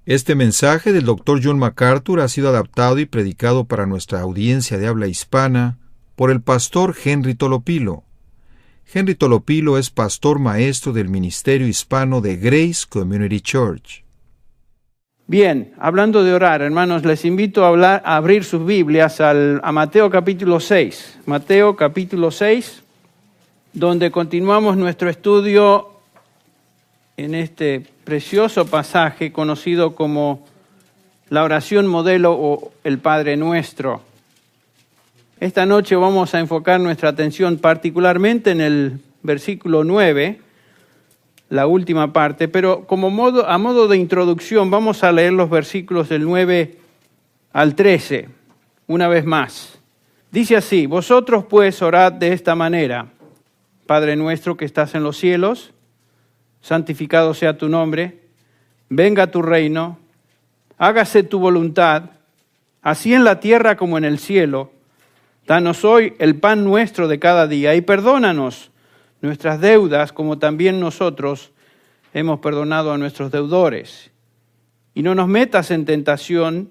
Este mensaje del Dr. John MacArthur ha sido adaptado y predicado para nuestra audiencia de habla hispana por el pastor Henry Tolopilo. Henry Tolopilo es pastor maestro del Ministerio Hispano de Grace Community Church. Bien, hablando de orar, hermanos, les invito a abrir sus Biblias a Mateo capítulo 6. Mateo capítulo 6, donde continuamos nuestro estudio en este precioso pasaje conocido como la oración modelo o el Padre Nuestro. Esta noche vamos a enfocar nuestra atención particularmente en el versículo 9, la última parte, pero a modo de introducción vamos a leer los versículos del 9 al 13, una vez más. Dice así: Vosotros pues orad de esta manera: Padre nuestro que estás en los cielos, santificado sea tu nombre, venga tu reino, hágase tu voluntad, así en la tierra como en el cielo. Danos hoy el pan nuestro de cada día y perdónanos nuestras deudas como también nosotros hemos perdonado a nuestros deudores. Y no nos metas en tentación,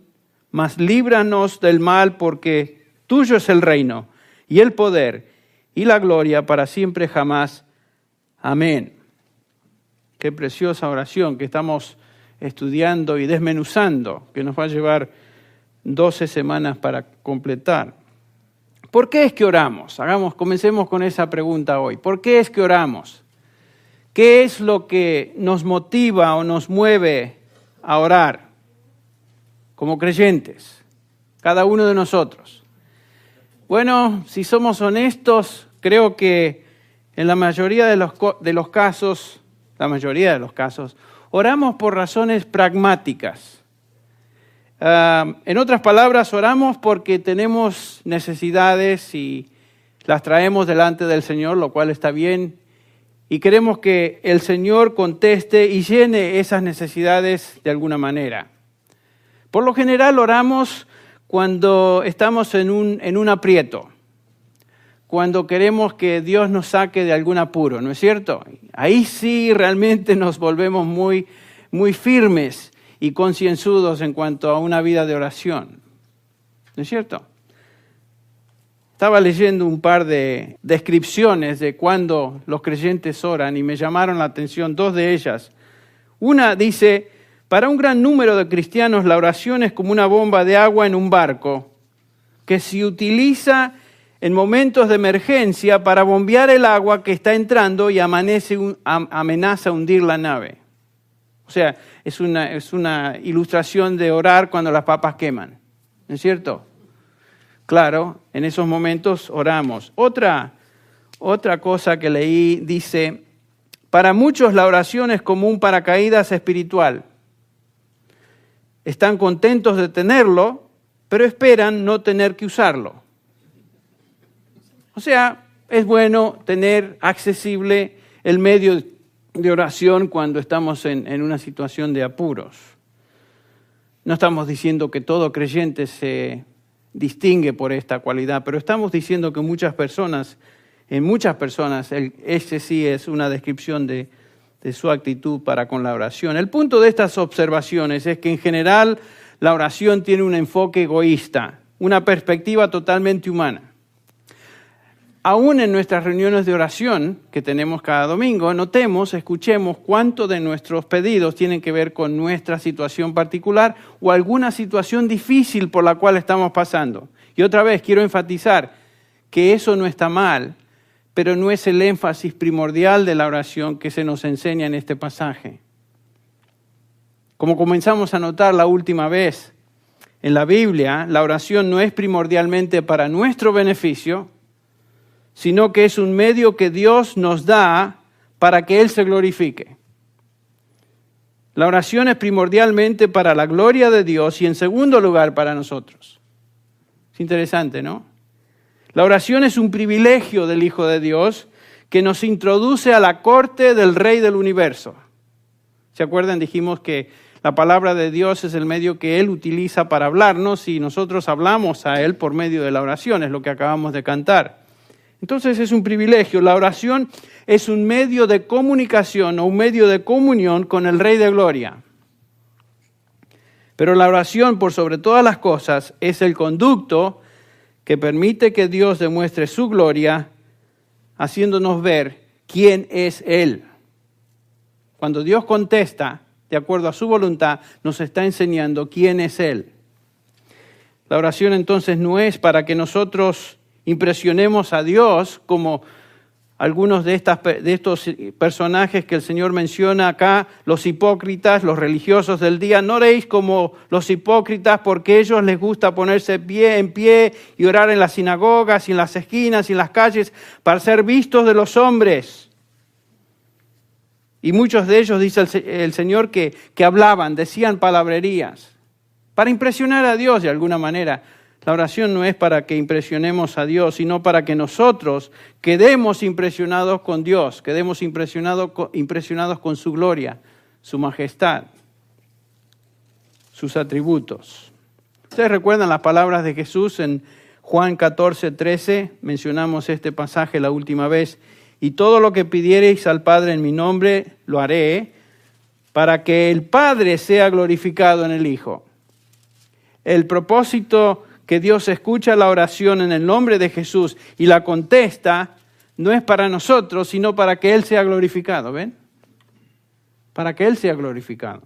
mas líbranos del mal, porque tuyo es el reino y el poder y la gloria para siempre jamás. Amén. Qué preciosa oración que estamos estudiando y desmenuzando, que nos va a llevar 12 semanas para completar. ¿Por qué es que oramos? Comencemos con esa pregunta hoy. ¿Por qué es que oramos? ¿Qué es lo que nos motiva o nos mueve a orar como creyentes? Cada uno de nosotros. Bueno, si somos honestos, creo que en la mayoría de los casos, oramos por razones pragmáticas. En otras palabras, oramos porque tenemos necesidades y las traemos delante del Señor, lo cual está bien, y queremos que el Señor conteste y llene esas necesidades de alguna manera. Por lo general oramos cuando estamos en un aprieto, cuando queremos que Dios nos saque de algún apuro, ¿no es cierto? Ahí sí realmente nos volvemos muy, muy firmes y concienzudos en cuanto a una vida de oración, ¿no es cierto? Estaba leyendo un par de descripciones de cuando los creyentes oran y me llamaron la atención dos de ellas. Una dice: para un gran número de cristianos la oración es como una bomba de agua en un barco que se utiliza en momentos de emergencia para bombear el agua que está entrando y amenaza hundir la nave. O sea, es una ilustración de orar cuando las papas queman, ¿no es cierto? Claro, en esos momentos oramos. Otra cosa que leí dice: para muchos la oración es como un paracaídas espiritual. Están contentos de tenerlo, pero esperan no tener que usarlo. O sea, es bueno tener accesible el medio de oración cuando estamos en una situación de apuros. No estamos diciendo que todo creyente se distingue por esta cualidad, pero estamos diciendo que en muchas personas, ese sí es una descripción de su actitud para con la oración. El punto de estas observaciones es que en general la oración tiene un enfoque egoísta, una perspectiva totalmente humana. Aún en nuestras reuniones de oración que tenemos cada domingo, escuchemos cuánto de nuestros pedidos tienen que ver con nuestra situación particular o alguna situación difícil por la cual estamos pasando. Y otra vez quiero enfatizar que eso no está mal, pero no es el énfasis primordial de la oración que se nos enseña en este pasaje. Como comenzamos a notar la última vez, en la Biblia, la oración no es primordialmente para nuestro beneficio, sino que es un medio que Dios nos da para que Él se glorifique. La oración es primordialmente para la gloria de Dios y en segundo lugar para nosotros. Es interesante, ¿no? La oración es un privilegio del Hijo de Dios que nos introduce a la corte del Rey del universo. ¿Se acuerdan? Dijimos que la palabra de Dios es el medio que Él utiliza para hablarnos y nosotros hablamos a Él por medio de la oración, es lo que acabamos de cantar. Entonces es un privilegio. La oración es un medio de comunicación o un medio de comunión con el Rey de Gloria. Pero la oración, por sobre todas las cosas, es el conducto que permite que Dios demuestre su gloria, haciéndonos ver quién es Él. Cuando Dios contesta, de acuerdo a su voluntad, nos está enseñando quién es Él. La oración entonces no es para que nosotros impresionemos a Dios como algunos de estos personajes que el Señor menciona acá, los hipócritas, los religiosos del día. No oréis como los hipócritas porque a ellos les gusta ponerse en pie y orar en las sinagogas y en las esquinas y en las calles para ser vistos de los hombres. Y muchos de ellos, dice el Señor, que hablaban, decían palabrerías para impresionar a Dios de alguna manera. La oración no es para que impresionemos a Dios, sino para que nosotros quedemos impresionados con Dios, quedemos impresionados con su gloria, su majestad, sus atributos. Ustedes recuerdan las palabras de Jesús en Juan 14:13, mencionamos este pasaje la última vez, y todo lo que pidiereis al Padre en mi nombre lo haré, para que el Padre sea glorificado en el Hijo. El propósito que Dios escucha la oración en el nombre de Jesús y la contesta, no es para nosotros, sino para que Él sea glorificado, ¿ven? Para que Él sea glorificado.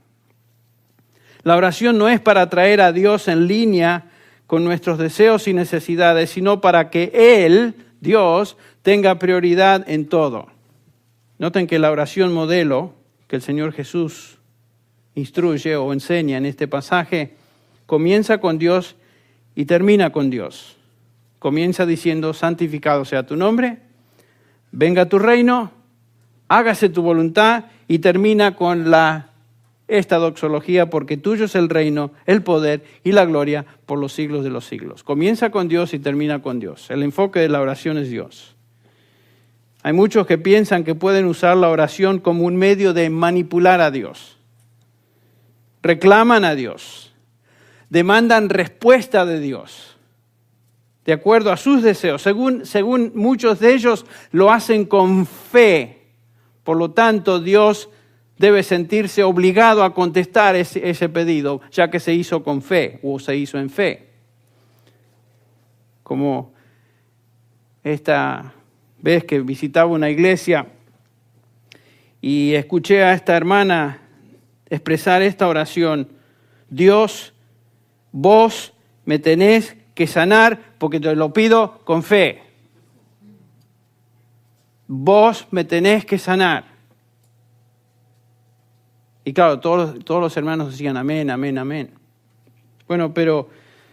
La oración no es para traer a Dios en línea con nuestros deseos y necesidades, sino para que Él, Dios, tenga prioridad en todo. Noten que la oración modelo que el Señor Jesús instruye o enseña en este pasaje comienza con Dios y termina con Dios. Comienza diciendo, santificado sea tu nombre, venga tu reino, hágase tu voluntad, y termina con esta doxología, porque tuyo es el reino, el poder y la gloria por los siglos de los siglos. Comienza con Dios y termina con Dios. El enfoque de la oración es Dios. Hay muchos que piensan que pueden usar la oración como un medio de manipular a Dios. Reclaman a Dios. Demandan respuesta de Dios, de acuerdo a sus deseos. Según muchos de ellos lo hacen con fe. Por lo tanto, Dios debe sentirse obligado a contestar ese pedido, ya que se hizo con fe o se hizo en fe. Como esta vez que visitaba una iglesia y escuché a esta hermana expresar esta oración: Dios, vos me tenés que sanar porque te lo pido con fe. Vos me tenés que sanar. Y claro, todos los hermanos decían amén, amén, amén. Bueno, pero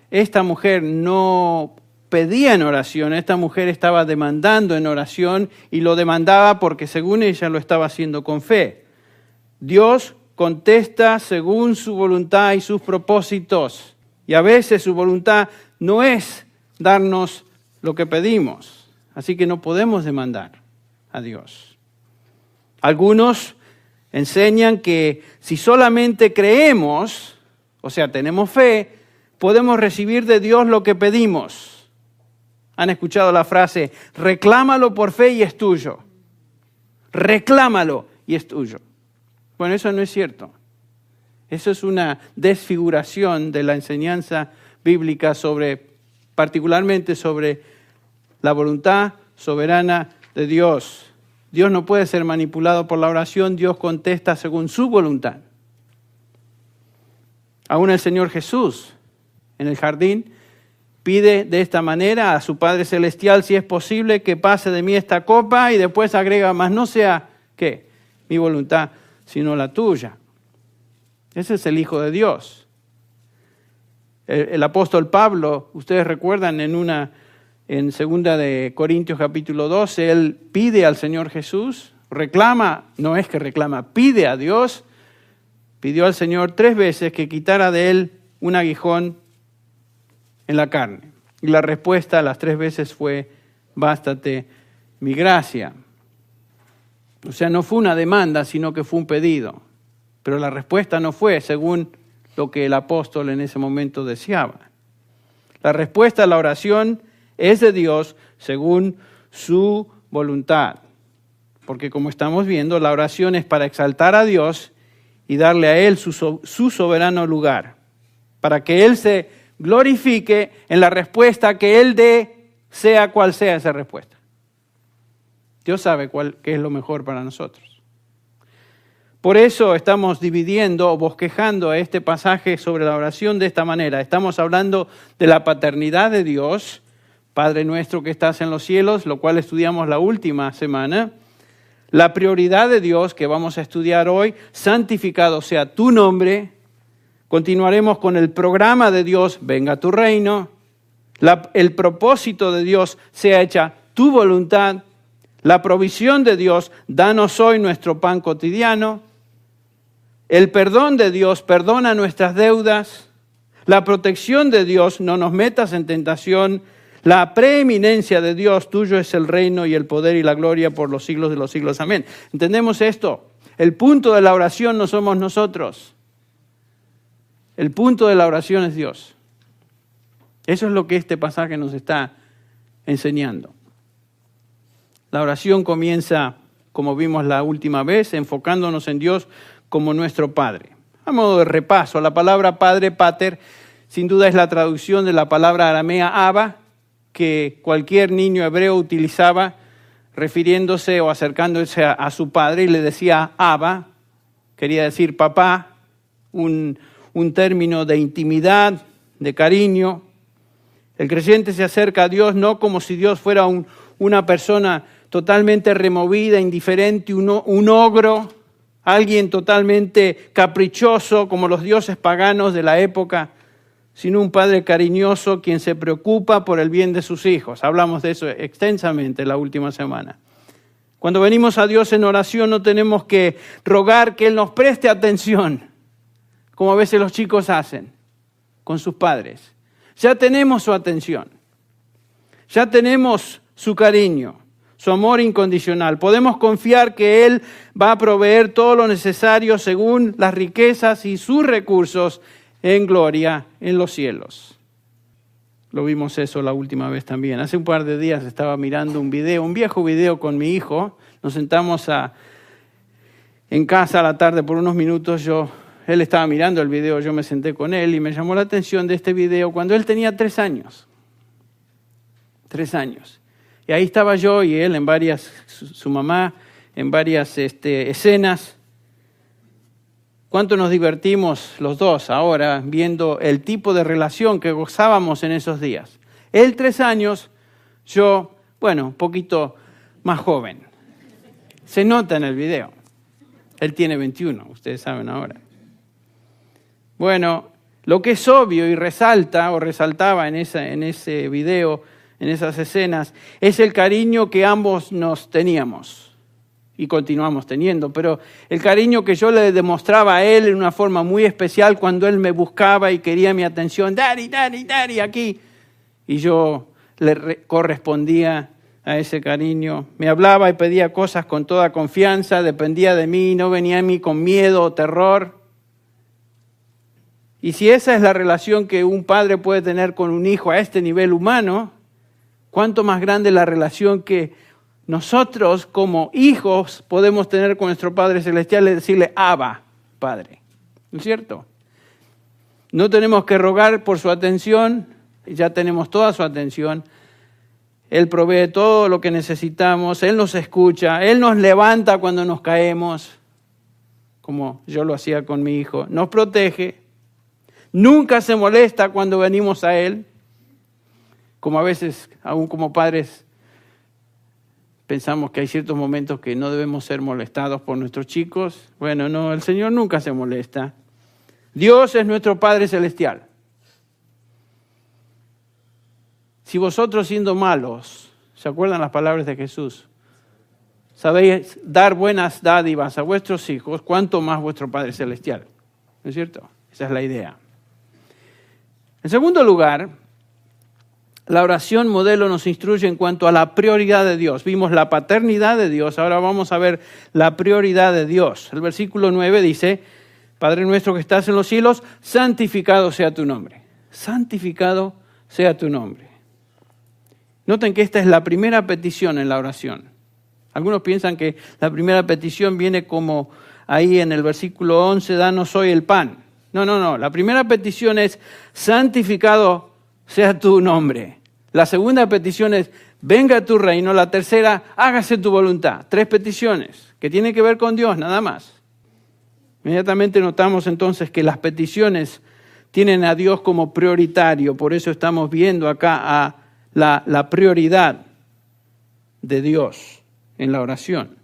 esta mujer no pedía en oración, esta mujer estaba demandando en oración y lo demandaba porque según ella lo estaba haciendo con fe. Dios contesta según su voluntad y sus propósitos. Y a veces su voluntad no es darnos lo que pedimos. Así que no podemos demandar a Dios. Algunos enseñan que si solamente creemos, o sea, tenemos fe, podemos recibir de Dios lo que pedimos. ¿Han escuchado la frase, reclámalo por fe y es tuyo? Reclámalo y es tuyo. Bueno, eso no es cierto. Eso es una desfiguración de la enseñanza bíblica particularmente sobre la voluntad soberana de Dios. Dios no puede ser manipulado por la oración, Dios contesta según su voluntad. Aún el Señor Jesús, en el jardín, pide de esta manera a su Padre Celestial, si es posible, que pase de mí esta copa, y después agrega, mas no sea, ¿qué? Mi voluntad, sino la tuya. Ese es el Hijo de Dios. El apóstol Pablo, ustedes recuerdan en 2 de Corintios capítulo 12, él pide al Señor Jesús, pide a Dios, pidió al Señor 3 veces que quitara de él un aguijón en la carne. Y la respuesta a las 3 veces fue, bástate mi gracia. O sea, no fue una demanda, sino que fue un pedido. Pero la respuesta no fue según lo que el apóstol en ese momento deseaba. La respuesta a la oración es de Dios según su voluntad. Porque como estamos viendo, la oración es para exaltar a Dios y darle a Él su soberano lugar. para que Él se glorifique en la respuesta que Él dé, sea cual sea esa respuesta. Dios sabe qué es lo mejor para nosotros. Por eso estamos dividiendo o bosquejando este pasaje sobre la oración de esta manera. Estamos hablando de la paternidad de Dios, Padre nuestro que estás en los cielos, lo cual estudiamos la última semana. La prioridad de Dios que vamos a estudiar hoy, santificado sea tu nombre. Continuaremos con el programa de Dios, venga tu reino. El propósito de Dios, sea hecha tu voluntad. La provisión de Dios, danos hoy nuestro pan cotidiano. El perdón de Dios, perdona nuestras deudas. La protección de Dios, no nos metas en tentación. La preeminencia de Dios, tuyo es el reino y el poder y la gloria por los siglos de los siglos. Amén. ¿Entendemos esto? El punto de la oración no somos nosotros. El punto de la oración es Dios. Eso es lo que este pasaje nos está enseñando. La oración comienza, como vimos la última vez, enfocándonos en Dios como nuestro Padre. A modo de repaso, la palabra Padre, pater, sin duda es la traducción de la palabra aramea Abba, que cualquier niño hebreo utilizaba refiriéndose o acercándose a su padre y le decía Abba, quería decir papá, un término de intimidad, de cariño. El creyente se acerca a Dios no como si Dios fuera una persona totalmente removida, indiferente, un ogro, alguien totalmente caprichoso como los dioses paganos de la época, sino un padre cariñoso quien se preocupa por el bien de sus hijos. Hablamos de eso extensamente la última semana. Cuando venimos a Dios en oración no tenemos que rogar que Él nos preste atención, como a veces los chicos hacen con sus padres. Ya tenemos su atención, ya tenemos su cariño, su amor incondicional. Podemos confiar que Él va a proveer todo lo necesario según las riquezas y sus recursos en gloria en los cielos. Lo vimos eso la última vez también. Hace un par de días estaba mirando un viejo video con mi hijo. Nos sentamos en casa a la tarde por unos minutos. Él estaba mirando el video, yo me senté con él y me llamó la atención de este video cuando él tenía 3 años. 3 años. Y ahí estaba yo y él su mamá, en varias escenas. ¿Cuánto nos divertimos los dos ahora viendo el tipo de relación que gozábamos en esos días? Él 3 años, yo, un poquito más joven. Se nota en el video. Él tiene 21, ustedes saben ahora. Bueno, lo que es obvio y resaltaba en ese video, en esas escenas, es el cariño que ambos nos teníamos. Y continuamos teniendo, pero el cariño que yo le demostraba a él en una forma muy especial cuando él me buscaba y quería mi atención, Daddy, Daddy, Daddy, aquí. Y yo le correspondía a ese cariño. Me hablaba y pedía cosas con toda confianza, dependía de mí, no venía a mí con miedo o terror. Y si esa es la relación que un padre puede tener con un hijo a este nivel humano, ¿cuánto más grande la relación que nosotros como hijos podemos tener con nuestro Padre Celestial y decirle Abba, Padre? ¿No es cierto? No tenemos que rogar por su atención, ya tenemos toda su atención. Él provee todo lo que necesitamos, Él nos escucha, Él nos levanta cuando nos caemos, como yo lo hacía con mi hijo. Nos protege, nunca se molesta cuando venimos a Él, como a veces, aún como padres, pensamos que hay ciertos momentos que no debemos ser molestados por nuestros chicos. Bueno, no, el Señor nunca se molesta. Dios es nuestro Padre Celestial. Si vosotros siendo malos, ¿se acuerdan las palabras de Jesús? Sabéis dar buenas dádivas a vuestros hijos, ¿cuánto más vuestro Padre Celestial? ¿No es cierto? Esa es la idea. En segundo lugar, la oración modelo nos instruye en cuanto a la prioridad de Dios. Vimos la paternidad de Dios, ahora vamos a ver la prioridad de Dios. El versículo 9 dice, Padre nuestro que estás en los cielos, santificado sea tu nombre. Santificado sea tu nombre. Noten que esta es la primera petición en la oración. Algunos piensan que la primera petición viene como ahí en el versículo 11, danos hoy el pan. No. La primera petición es, santificado sea tu nombre. La segunda petición es, venga tu reino. La tercera, hágase tu voluntad. 3 peticiones que tienen que ver con Dios, nada más. Inmediatamente notamos entonces que las peticiones tienen a Dios como prioritario. Por eso estamos viendo acá a la prioridad de Dios en la oración.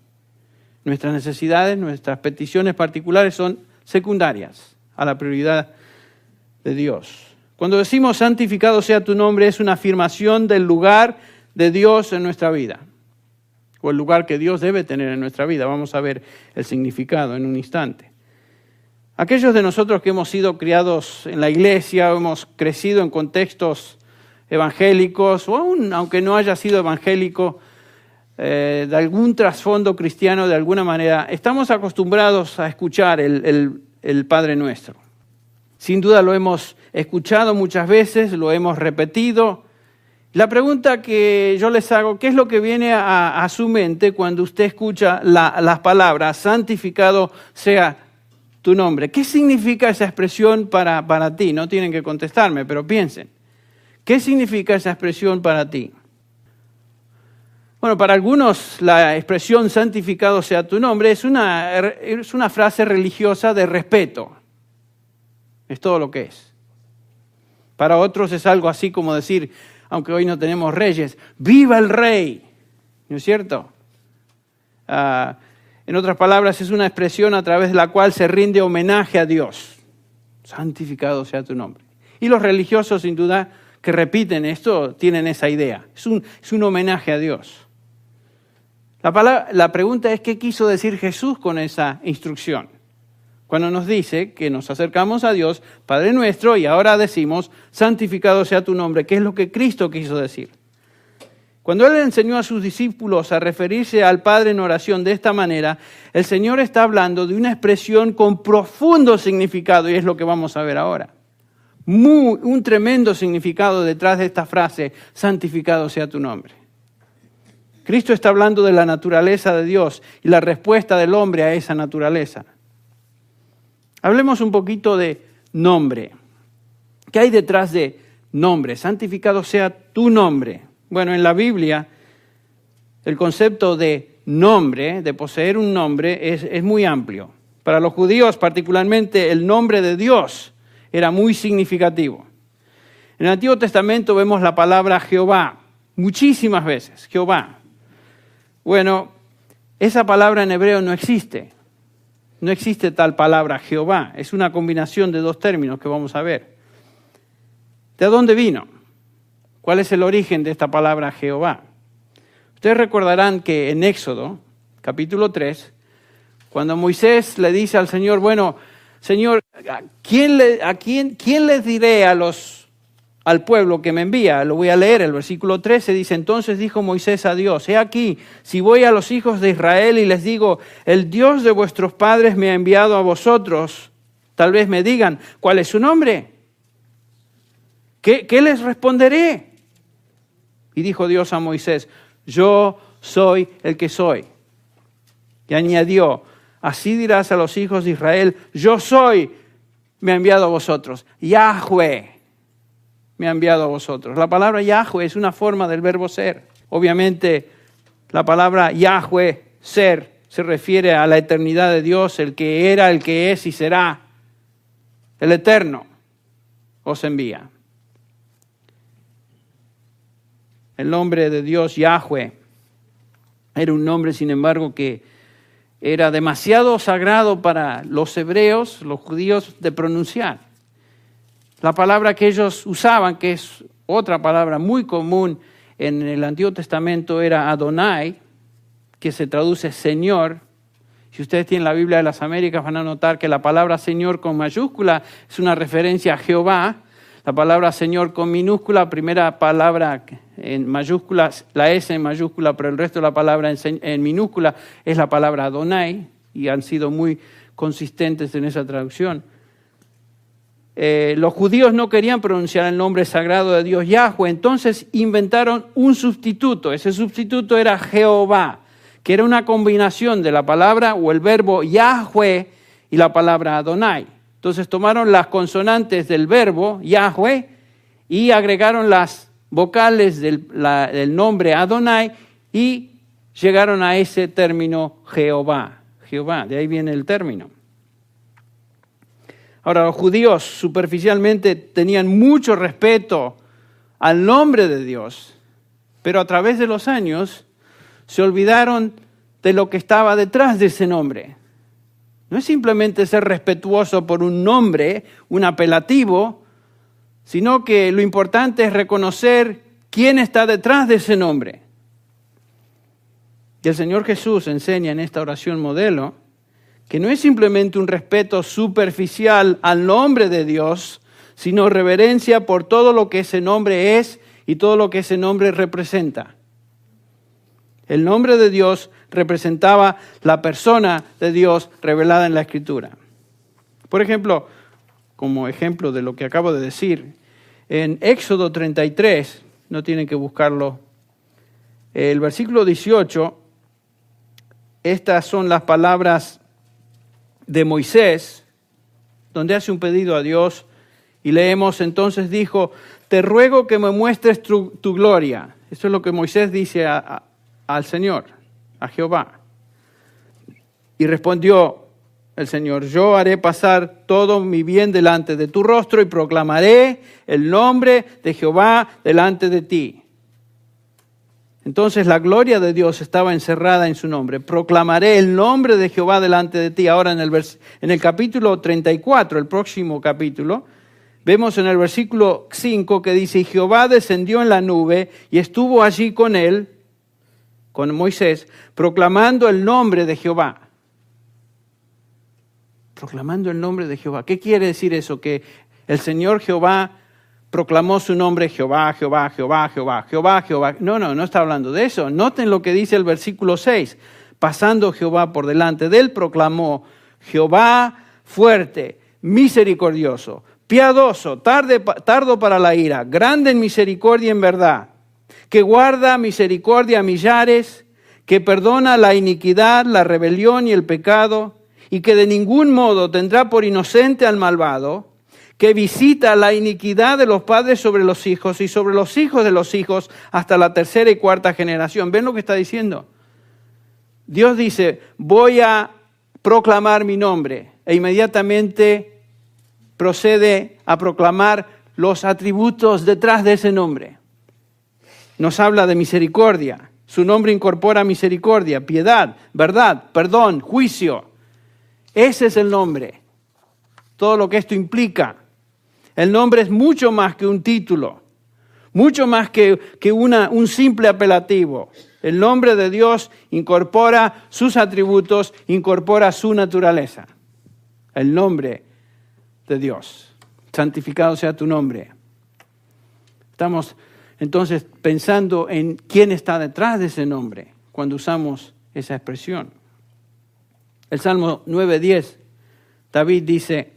Nuestras necesidades, nuestras peticiones particulares son secundarias a la prioridad de Dios. Cuando decimos santificado sea tu nombre, es una afirmación del lugar de Dios en nuestra vida, o el lugar que Dios debe tener en nuestra vida. Vamos a ver el significado en un instante. Aquellos de nosotros que hemos sido criados en la iglesia, o hemos crecido en contextos evangélicos, o aún aunque no haya sido evangélico, de algún trasfondo cristiano de alguna manera, estamos acostumbrados a escuchar el Padre Nuestro. Sin duda lo hemos escuchado muchas veces, lo hemos repetido. La pregunta que yo les hago, ¿qué es lo que viene a su mente cuando usted escucha las palabras, santificado sea tu nombre? ¿Qué significa esa expresión para ti? No tienen que contestarme, pero piensen. ¿Qué significa esa expresión para ti? Bueno, para algunos la expresión santificado sea tu nombre es una frase religiosa de respeto. Es todo lo que es. Para otros es algo así como decir, aunque hoy no tenemos reyes, ¡viva el rey! ¿No es cierto? En otras palabras, es una expresión a través de la cual se rinde homenaje a Dios. Santificado sea tu nombre. Y los religiosos, sin duda, que repiten esto, tienen esa idea. Es un homenaje a Dios. La pregunta es, ¿qué quiso decir Jesús con esa instrucción? Cuando nos dice que nos acercamos a Dios, Padre nuestro, y ahora decimos, santificado sea tu nombre, ¿qué es lo que Cristo quiso decir? Cuando Él enseñó a sus discípulos a referirse al Padre en oración de esta manera, el Señor está hablando de una expresión con profundo significado, y es lo que vamos a ver ahora. Un tremendo significado detrás de esta frase, santificado sea tu nombre. Cristo está hablando de la naturaleza de Dios y la respuesta del hombre a esa naturaleza. Hablemos un poquito de nombre. ¿Qué hay detrás de nombre? Santificado sea tu nombre. Bueno, en la Biblia, el concepto de nombre, de poseer un nombre, es muy amplio. Para los judíos, particularmente, el nombre de Dios era muy significativo. En el Antiguo Testamento vemos la palabra Jehová, muchísimas veces, Jehová. Bueno, esa palabra en hebreo no existe. No existe tal palabra Jehová. Es una combinación de 2 términos que vamos a ver. ¿De dónde vino? ¿Cuál es el origen de esta palabra Jehová? Ustedes recordarán que en Éxodo, capítulo 3, cuando Moisés le dice al Señor, bueno, Señor, ¿quién les diré al pueblo que me envía? Lo voy a leer, el versículo 13 dice, entonces dijo Moisés a Dios, he aquí, si voy a los hijos de Israel y les digo, el Dios de vuestros padres me ha enviado a vosotros, tal vez me digan, ¿cuál es su nombre? ¿Qué les responderé? Y dijo Dios a Moisés, yo soy el que soy. Y añadió, así dirás a los hijos de Israel, yo soy, me ha enviado a vosotros. Yahweh me ha enviado a vosotros. La palabra Yahweh es una forma del verbo ser. Obviamente, la palabra Yahweh, ser, se refiere a la eternidad de Dios, el que era, el que es y será. El eterno os envía. El nombre de Dios, Yahweh, era un nombre, sin embargo, que era demasiado sagrado para los hebreos, los judíos, de pronunciar. La palabra que ellos usaban, que es otra palabra muy común en el Antiguo Testamento, era Adonai, que se traduce Señor. Si ustedes tienen la Biblia de las Américas, van a notar que la palabra Señor con mayúscula es una referencia a Jehová. La palabra Señor con minúscula, primera palabra en mayúsculas, la S en mayúscula, pero el resto de la palabra en minúscula es la palabra Adonai, y han sido muy consistentes en esa traducción. Los judíos no querían pronunciar el nombre sagrado de Dios Yahweh, entonces inventaron un sustituto. Ese sustituto era Jehová, que era una combinación de la palabra o el verbo Yahweh y la palabra Adonai. Entonces tomaron las consonantes del verbo, Yahweh, y agregaron las vocales del nombre Adonai y llegaron a ese término Jehová. Jehová, de ahí viene el término. Ahora, los judíos superficialmente tenían mucho respeto al nombre de Dios, pero a través de los años se olvidaron de lo que estaba detrás de ese nombre. No es simplemente ser respetuoso por un nombre, un apelativo, sino que lo importante es reconocer quién está detrás de ese nombre. Y el Señor Jesús enseña en esta oración modelo que no es simplemente un respeto superficial al nombre de Dios, sino reverencia por todo lo que ese nombre es y todo lo que ese nombre representa. El nombre de Dios representaba la persona de Dios revelada en la Escritura. Por ejemplo, como ejemplo de lo que acabo de decir, en Éxodo 33, no tienen que buscarlo, el versículo 18, estas son las palabras de Moisés, donde hace un pedido a Dios, y leemos, entonces dijo, te ruego que me muestres tu gloria. Eso es lo que Moisés dice al Señor, a Jehová. Y respondió el Señor, yo haré pasar todo mi bien delante de tu rostro y proclamaré el nombre de Jehová delante de ti. Entonces la gloria de Dios estaba encerrada en su nombre. Proclamaré el nombre de Jehová delante de ti. Ahora en el capítulo 34, el próximo capítulo, vemos en el versículo 5 que dice, y Jehová descendió en la nube y estuvo allí con él, con Moisés, proclamando el nombre de Jehová. Proclamando el nombre de Jehová. ¿Qué quiere decir eso? Que el Señor Jehová proclamó su nombre Jehová, Jehová, Jehová, Jehová, Jehová, Jehová. No está hablando de eso. Noten lo que dice el versículo 6. Pasando Jehová por delante de él, proclamó Jehová fuerte, misericordioso, piadoso, tardo para la ira, grande en misericordia y en verdad, que guarda misericordia a millares, que perdona la iniquidad, la rebelión y el pecado, y que de ningún modo tendrá por inocente al malvado, que visita la iniquidad de los padres sobre los hijos y sobre los hijos de los hijos hasta la tercera y cuarta generación. ¿Ven lo que está diciendo? Dios dice, voy a proclamar mi nombre, e inmediatamente procede a proclamar los atributos detrás de ese nombre. Nos habla de misericordia. Su nombre incorpora misericordia, piedad, verdad, perdón, juicio. Ese es el nombre. Todo lo que esto implica. El nombre es mucho más que un título, mucho más que un simple apelativo. El nombre de Dios incorpora sus atributos, incorpora su naturaleza. El nombre de Dios. Santificado sea tu nombre. Estamos entonces pensando en quién está detrás de ese nombre cuando usamos esa expresión. El Salmo 9:10, David dice,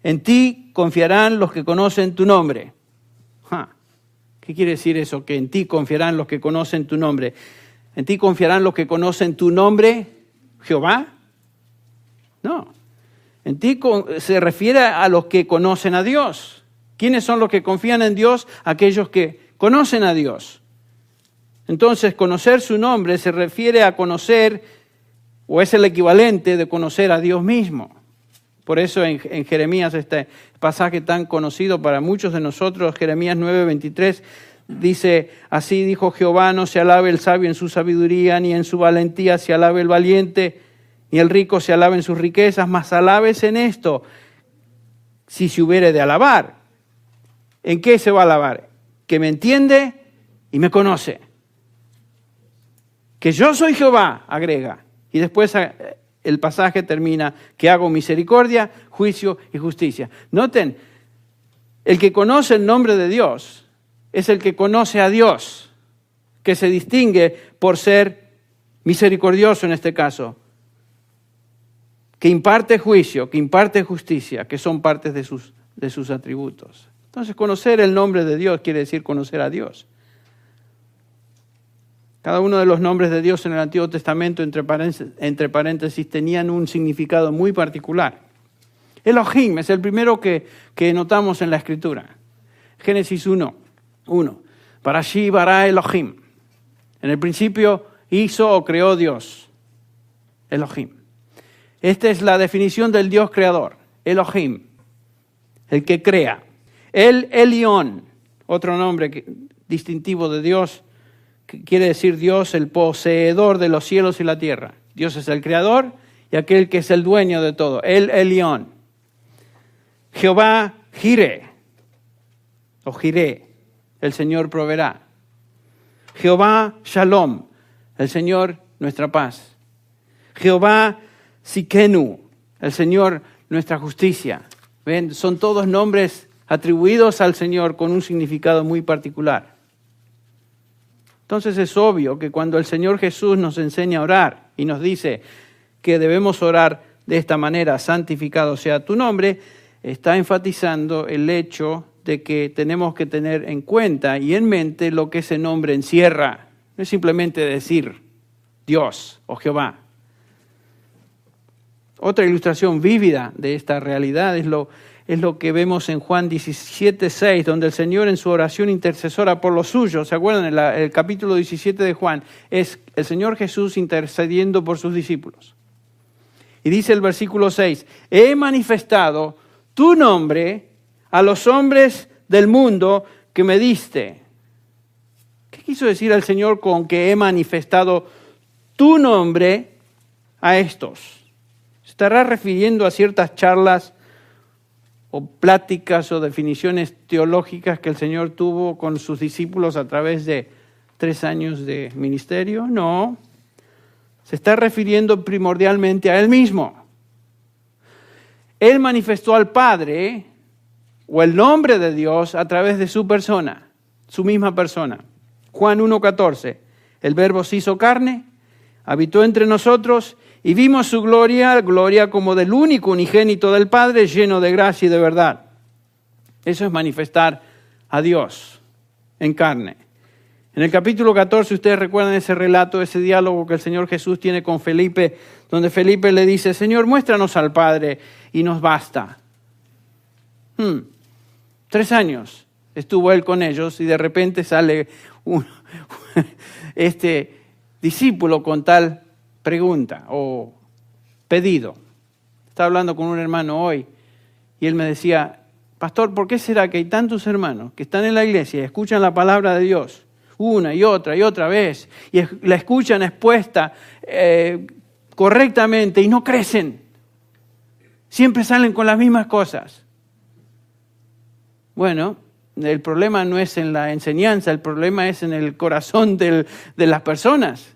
en ti confiarán los que conocen tu nombre. ¿Qué quiere decir eso? Que en ti confiarán los que conocen tu nombre. ¿En ti confiarán los que conocen tu nombre, Jehová? No. En ti se refiere a los que conocen a Dios. ¿Quiénes son los que confían en Dios? Aquellos que conocen a Dios. Entonces, conocer su nombre se refiere a conocer, o es el equivalente de conocer a Dios mismo. Por eso en Jeremías, este pasaje tan conocido para muchos de nosotros, Jeremías 9:23, dice, así dijo Jehová, no se alabe el sabio en su sabiduría, ni en su valentía se alabe el valiente, ni el rico se alabe en sus riquezas, mas alabes en esto, si se hubiere de alabar. ¿En qué se va a alabar? Que me entiende y me conoce. Que yo soy Jehová, agrega. Y después el pasaje termina, que hago misericordia, juicio y justicia. Noten, el que conoce el nombre de Dios es el que conoce a Dios, que se distingue por ser misericordioso en este caso, que imparte juicio, que imparte justicia, que son partes de sus atributos. Entonces, conocer el nombre de Dios quiere decir conocer a Dios. Cada uno de los nombres de Dios en el Antiguo Testamento, entre paréntesis, tenían un significado muy particular. Elohim es el primero que notamos en la Escritura. Génesis 1. Barashi bara Elohim. En el principio hizo o creó Dios. Elohim. Esta es la definición del Dios creador. Elohim. El que crea. El Elión. Otro nombre distintivo de Dios. Que quiere decir Dios, el poseedor de los cielos y la tierra. Dios es el creador y aquel que es el dueño de todo. El Elión. Jehová Jireh. O Jireh. El Señor proveerá. Jehová Shalom, el Señor nuestra paz. Jehová Sikenu, el Señor nuestra justicia. ¿Ven? Son todos nombres atribuidos al Señor con un significado muy particular. Entonces es obvio que cuando el Señor Jesús nos enseña a orar y nos dice que debemos orar de esta manera, santificado sea tu nombre, está enfatizando el hecho de que tenemos que tener en cuenta y en mente lo que ese nombre encierra. No es simplemente decir Dios o Jehová. Otra ilustración vívida de esta realidad es lo que vemos en Juan 17:6, donde el Señor en su oración intercesora por los suyos, ¿se acuerdan? El capítulo 17 de Juan, es el Señor Jesús intercediendo por sus discípulos. Y dice el versículo 6, he manifestado tu nombre a los hombres del mundo que me diste. ¿Qué quiso decir el Señor con que he manifestado tu nombre a estos? ¿Se estará refiriendo a ciertas charlas o pláticas o definiciones teológicas que el Señor tuvo con sus discípulos a través de 3 años de ministerio? No. Se está refiriendo primordialmente a Él mismo. Él manifestó al Padre o el nombre de Dios a través de su persona, su misma persona. Juan 1:14, el Verbo se hizo carne, habitó entre nosotros y vimos su gloria como del único unigénito del Padre, lleno de gracia y de verdad. Eso es manifestar a Dios en carne. En el capítulo 14, ustedes recuerdan ese relato, ese diálogo que el Señor Jesús tiene con Felipe, donde Felipe le dice, Señor, muéstranos al Padre y nos basta. 3 años estuvo él con ellos y de repente sale este discípulo con tal pregunta o pedido. Estaba hablando con un hermano hoy y él me decía, pastor, ¿por qué será que hay tantos hermanos que están en la iglesia y escuchan la palabra de Dios una y otra vez y la escuchan expuesta correctamente y no crecen? Siempre salen con las mismas cosas. Bueno, el problema no es en la enseñanza, el problema es en el corazón de las personas.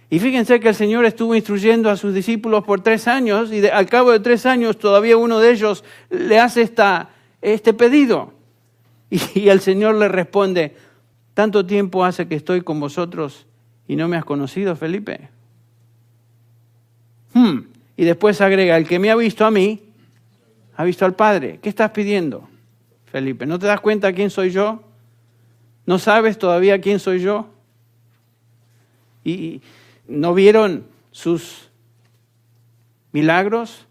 Y fíjense que el Señor estuvo instruyendo a sus discípulos por 3 años y al cabo de 3 años todavía uno de ellos le hace este pedido. Y el Señor le responde, ¿tanto tiempo hace que estoy con vosotros y no me has conocido, Felipe? Y después agrega, el que me ha visto a mí, ha visto al Padre. ¿Qué estás pidiendo, Felipe? ¿No te das cuenta quién soy yo? ¿No sabes todavía quién soy yo? ¿Y no vieron sus milagros?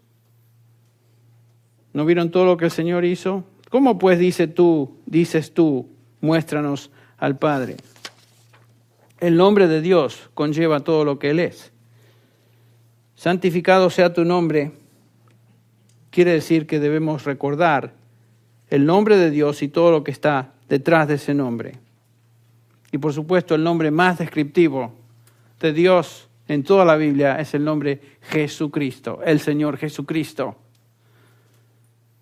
¿No vieron todo lo que el Señor hizo? ¿Cómo pues dices tú, muéstranos al Padre? El nombre de Dios conlleva todo lo que Él es. Santificado sea tu nombre, quiere decir que debemos recordar el nombre de Dios y todo lo que está detrás de ese nombre. Y por supuesto el nombre más descriptivo de Dios en toda la Biblia es el nombre Jesucristo, el Señor Jesucristo.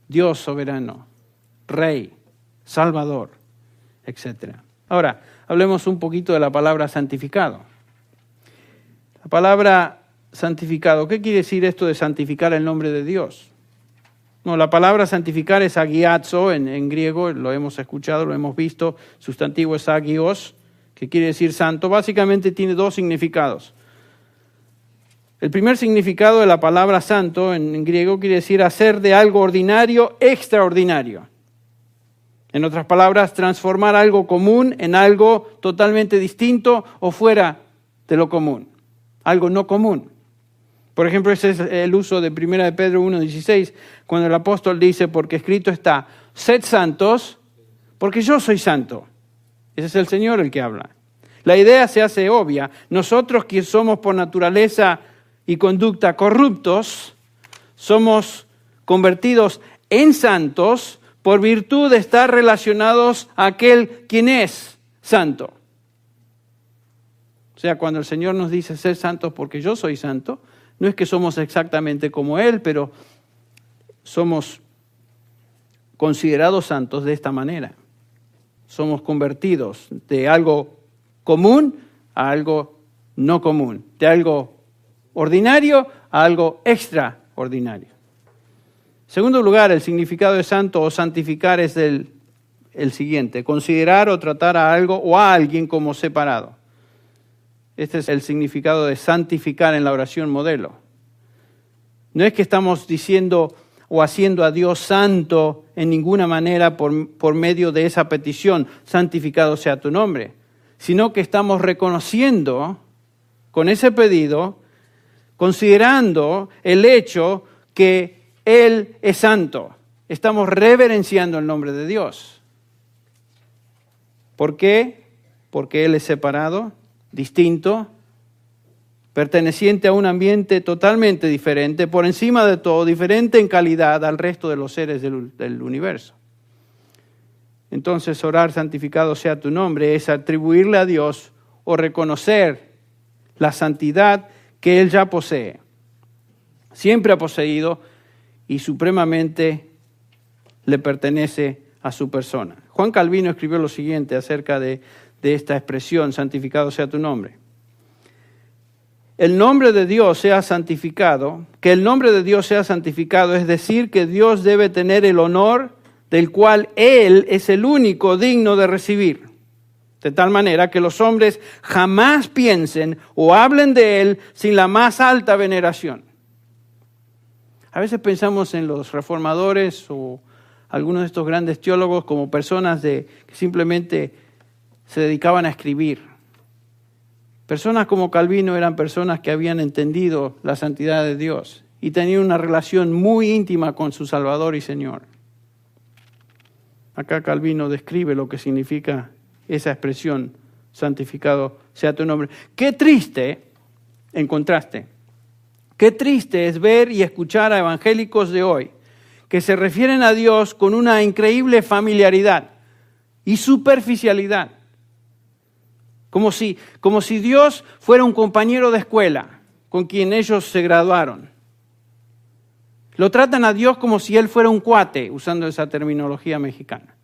Dios soberano, Rey, Salvador, etc. Ahora, hablemos un poquito de la palabra santificado. La palabra santificado, ¿qué quiere decir esto de santificar el nombre de Dios? No, la palabra santificar es agiazo en griego, lo hemos escuchado, lo hemos visto, sustantivo es agios, que quiere decir santo. Básicamente tiene 2 significados. El primer significado de la palabra santo en griego quiere decir hacer de algo ordinario extraordinario. En otras palabras, transformar algo común en algo totalmente distinto o fuera de lo común, algo no común. Por ejemplo, ese es el uso de 1 de Pedro 1:16, cuando el apóstol dice, porque escrito está, sed santos, porque yo soy santo. Ese es el Señor el que habla. La idea se hace obvia. Nosotros que somos por naturaleza y conducta corruptos, somos convertidos en santos por virtud de estar relacionados a aquel quien es santo. O sea, cuando el Señor nos dice ser santos porque yo soy santo, no es que somos exactamente como Él, pero somos considerados santos de esta manera. Somos convertidos de algo común a algo no común, de algo ordinario a algo extraordinario. En segundo lugar, el significado de santo o santificar es el siguiente: considerar o tratar a algo o a alguien como separado. Este es el significado de santificar en la oración modelo. No es que estamos diciendo o haciendo a Dios santo en ninguna manera por medio de esa petición, santificado sea tu nombre, sino que estamos reconociendo con ese pedido, considerando el hecho que Él es santo. Estamos reverenciando el nombre de Dios. ¿Por qué? Porque Él es separado, distinto, perteneciente a un ambiente totalmente diferente, por encima de todo, diferente en calidad al resto de los seres del universo. Entonces, orar santificado sea tu nombre es atribuirle a Dios o reconocer la santidad que Él ya posee, siempre ha poseído y supremamente le pertenece a su persona. Juan Calvino escribió lo siguiente acerca de esta expresión, santificado sea tu nombre. El nombre de Dios sea santificado, que el nombre de Dios sea santificado, es decir, que Dios debe tener el honor del cual Él es el único digno de recibir. De tal manera que los hombres jamás piensen o hablen de Él sin la más alta veneración. A veces pensamos en los reformadores o algunos de estos grandes teólogos como personas que simplemente se dedicaban a escribir. Personas como Calvino eran personas que habían entendido la santidad de Dios y tenían una relación muy íntima con su Salvador y Señor. Acá Calvino describe lo que significa esa expresión, santificado sea tu nombre. Qué triste, en contraste, qué triste es ver y escuchar a evangélicos de hoy que se refieren a Dios con una increíble familiaridad y superficialidad. Como si Dios fuera un compañero de escuela con quien ellos se graduaron. Lo tratan a Dios como si Él fuera un cuate, usando esa terminología mexicana.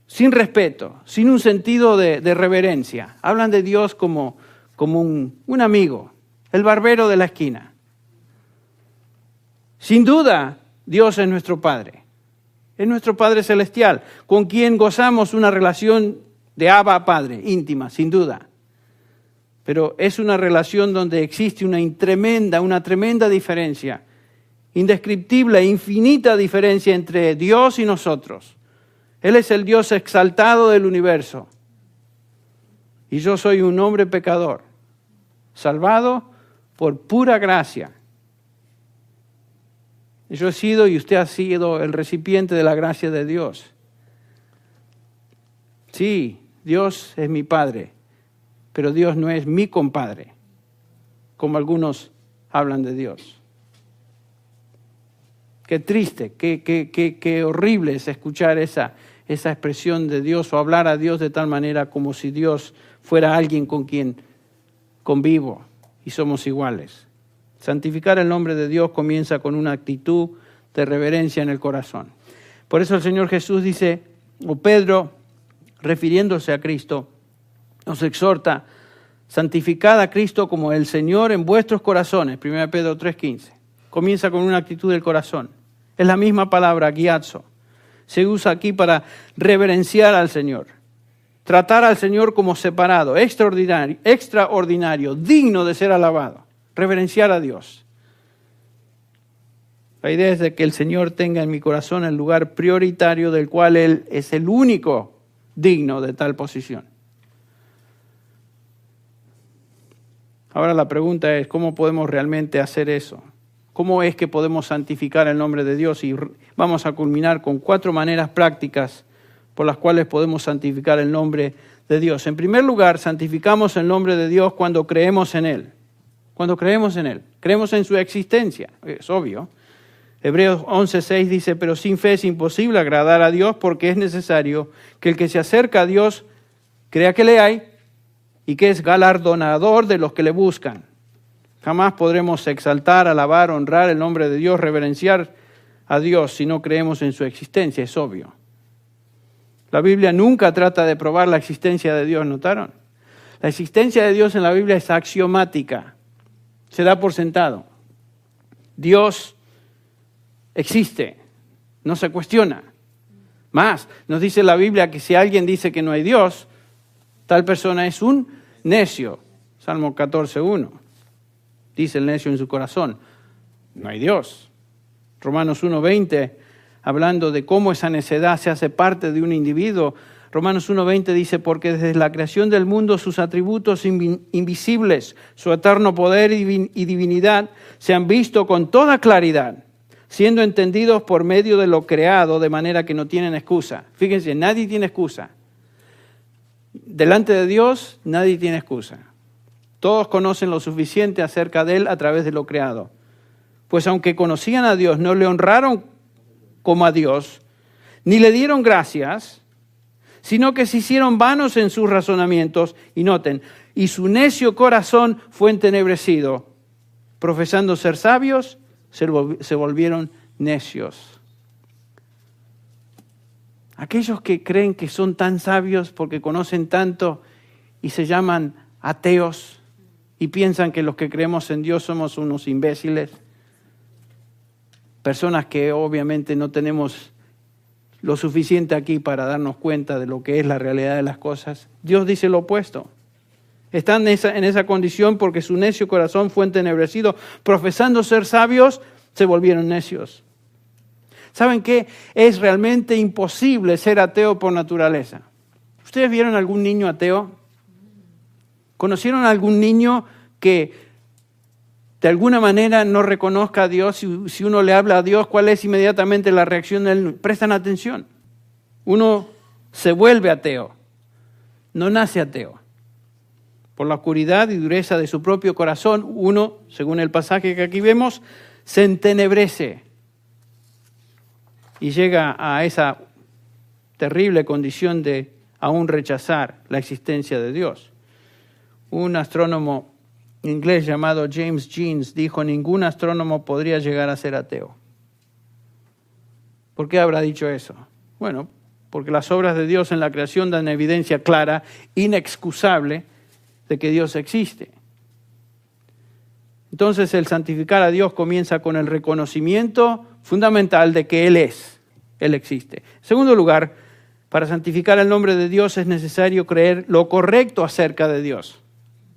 Sin respeto, sin un sentido de reverencia. Hablan de Dios como un amigo, el barbero de la esquina. Sin duda, Dios es nuestro Padre. Es nuestro Padre Celestial, con quien gozamos una relación de Abba Padre, íntima, sin duda. Pero es una relación donde existe una tremenda diferencia, indescriptible, infinita diferencia entre Dios y nosotros. Él es el Dios exaltado del universo. Y yo soy un hombre pecador, salvado por pura gracia. Yo he sido y usted ha sido el recipiente de la gracia de Dios. Sí, Dios es mi Padre, pero Dios no es mi compadre, como algunos hablan de Dios. Qué triste, qué horrible es escuchar esa expresión de Dios o hablar a Dios de tal manera como si Dios fuera alguien con quien convivo y somos iguales. Santificar el nombre de Dios comienza con una actitud de reverencia en el corazón. Por eso el Señor Jesús dice, o Pedro, refiriéndose a Cristo, nos exhorta, santificad a Cristo como el Señor en vuestros corazones, 1 Pedro 3:15. Comienza con una actitud del corazón. Es la misma palabra, giazo. Se usa aquí para reverenciar al Señor. Tratar al Señor como separado, extraordinario, digno de ser alabado. Reverenciar a Dios. La idea es de que el Señor tenga en mi corazón el lugar prioritario del cual Él es el único digno de tal posición. Ahora la pregunta es, ¿cómo podemos realmente hacer eso? ¿Cómo es que podemos santificar el nombre de Dios? Y vamos a culminar con 4 maneras prácticas por las cuales podemos santificar el nombre de Dios. En primer lugar, santificamos el nombre de Dios cuando creemos en Él. Cuando creemos en Él. Creemos en su existencia, es obvio. Hebreos 11:6 dice, pero sin fe es imposible agradar a Dios porque es necesario que el que se acerca a Dios crea que le hay y que es galardonador de los que le buscan. Jamás podremos exaltar, alabar, honrar el nombre de Dios, reverenciar a Dios si no creemos en su existencia, es obvio. La Biblia nunca trata de probar la existencia de Dios, ¿notaron? La existencia de Dios en la Biblia es axiomática, se da por sentado. Dios existe, no se cuestiona. Más, nos dice la Biblia que si alguien dice que no hay Dios, tal persona es un necio. Salmo 14:1. Dice el necio en su corazón, no hay Dios. Romanos 1:20, hablando de cómo esa necedad se hace parte de un individuo. Romanos 1:20 dice, porque desde la creación del mundo sus atributos invisibles, su eterno poder y divinidad se han visto con toda claridad, siendo entendidos por medio de lo creado, de manera que no tienen excusa. Fíjense, nadie tiene excusa. Delante de Dios, nadie tiene excusa. Todos conocen lo suficiente acerca de Él a través de lo creado. Pues aunque conocían a Dios, no le honraron como a Dios, ni le dieron gracias, sino que se hicieron vanos en sus razonamientos. Y noten, y su necio corazón fue entenebrecido. Profesando ser sabios, se volvieron necios. Aquellos que creen que son tan sabios porque conocen tanto y se llaman ateos y piensan que los que creemos en Dios somos unos imbéciles, personas que obviamente no tenemos lo suficiente aquí para darnos cuenta de lo que es la realidad de las cosas. Dios dice lo opuesto. Están en esa condición porque su necio corazón fue entenebrecido. Profesando ser sabios, se volvieron necios. ¿Saben qué? Es realmente imposible ser ateo por naturaleza. ¿Ustedes vieron algún niño ateo? ¿Conocieron a algún niño que de alguna manera no reconozca a Dios? Si uno le habla a Dios, ¿cuál es inmediatamente la reacción de él? Prestan atención. Uno se vuelve ateo, no nace ateo. Por la oscuridad y dureza de su propio corazón, uno, según el pasaje que aquí vemos, se entenebrece y llega a esa terrible condición de aún rechazar la existencia de Dios. Un astrónomo inglés llamado James Jeans dijo, ningún astrónomo podría llegar a ser ateo. ¿Por qué habrá dicho eso? Bueno, porque las obras de Dios en la creación dan evidencia clara, inexcusable, de que Dios existe. Entonces el santificar a Dios comienza con el reconocimiento fundamental de que Él es, Él existe. En segundo lugar, para santificar el nombre de Dios es necesario creer lo correcto acerca de Dios.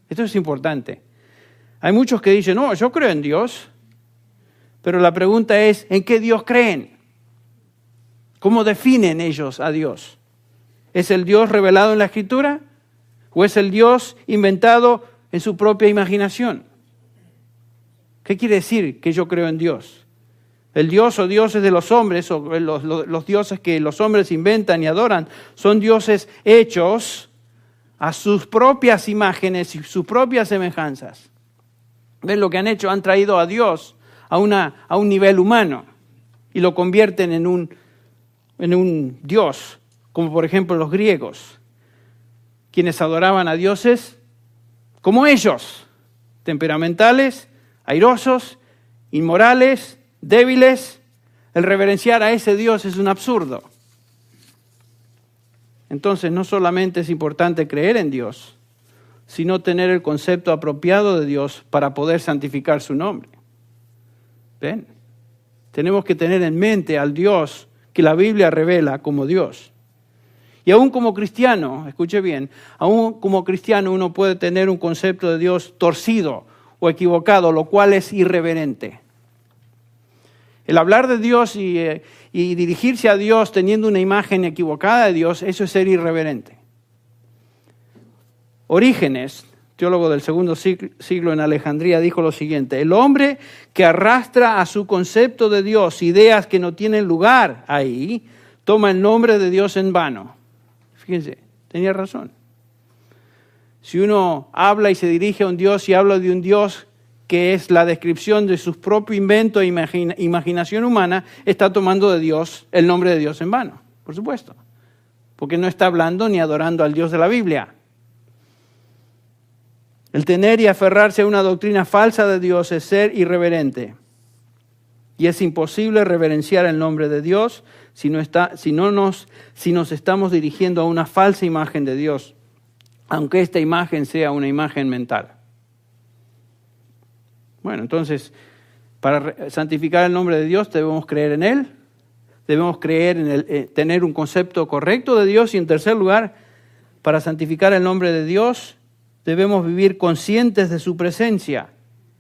Esto es importante. Hay muchos que dicen, no, yo creo en Dios, pero la pregunta es, ¿en qué Dios creen? ¿Cómo definen ellos a Dios? ¿Es el Dios revelado en la Escritura? ¿O es el Dios inventado en su propia imaginación? ¿Qué quiere decir que yo creo en Dios? El Dios o dioses de los hombres, o los dioses que los hombres inventan y adoran, son dioses hechos a sus propias imágenes y sus propias semejanzas. ¿Ven lo que han hecho? Han traído a Dios a un nivel humano y lo convierten en un Dios, como por ejemplo los griegos, quienes adoraban a dioses como ellos, temperamentales, airosos, inmorales, débiles. El reverenciar a ese Dios es un absurdo. Entonces, no solamente es importante creer en Dios, sino tener el concepto apropiado de Dios para poder santificar su nombre. ¿Ven? Tenemos que tener en mente al Dios que la Biblia revela como Dios. Y aún como cristiano, escuche bien, aún como cristiano uno puede tener un concepto de Dios torcido o equivocado, lo cual es irreverente. El hablar de Dios y dirigirse a Dios teniendo una imagen equivocada de Dios, eso es ser irreverente. Orígenes, teólogo del segundo siglo en Alejandría, dijo lo siguiente: el hombre que arrastra a su concepto de Dios ideas que no tienen lugar ahí, toma el nombre de Dios en vano. Fíjense, tenía razón. Si uno habla y se dirige a un Dios y habla de un Dios que es la descripción de su propio invento e imaginación humana, está tomando de Dios el nombre de Dios en vano, por supuesto, porque no está hablando ni adorando al Dios de la Biblia. El tener y aferrarse a una doctrina falsa de Dios es ser irreverente. Y es imposible reverenciar el nombre de Dios si nos estamos dirigiendo a una falsa imagen de Dios, aunque esta imagen sea una imagen mental. Bueno, entonces, para santificar el nombre de Dios debemos creer en Él, debemos creer en tener un concepto correcto de Dios, y en tercer lugar, para santificar el nombre de Dios debemos vivir conscientes de su presencia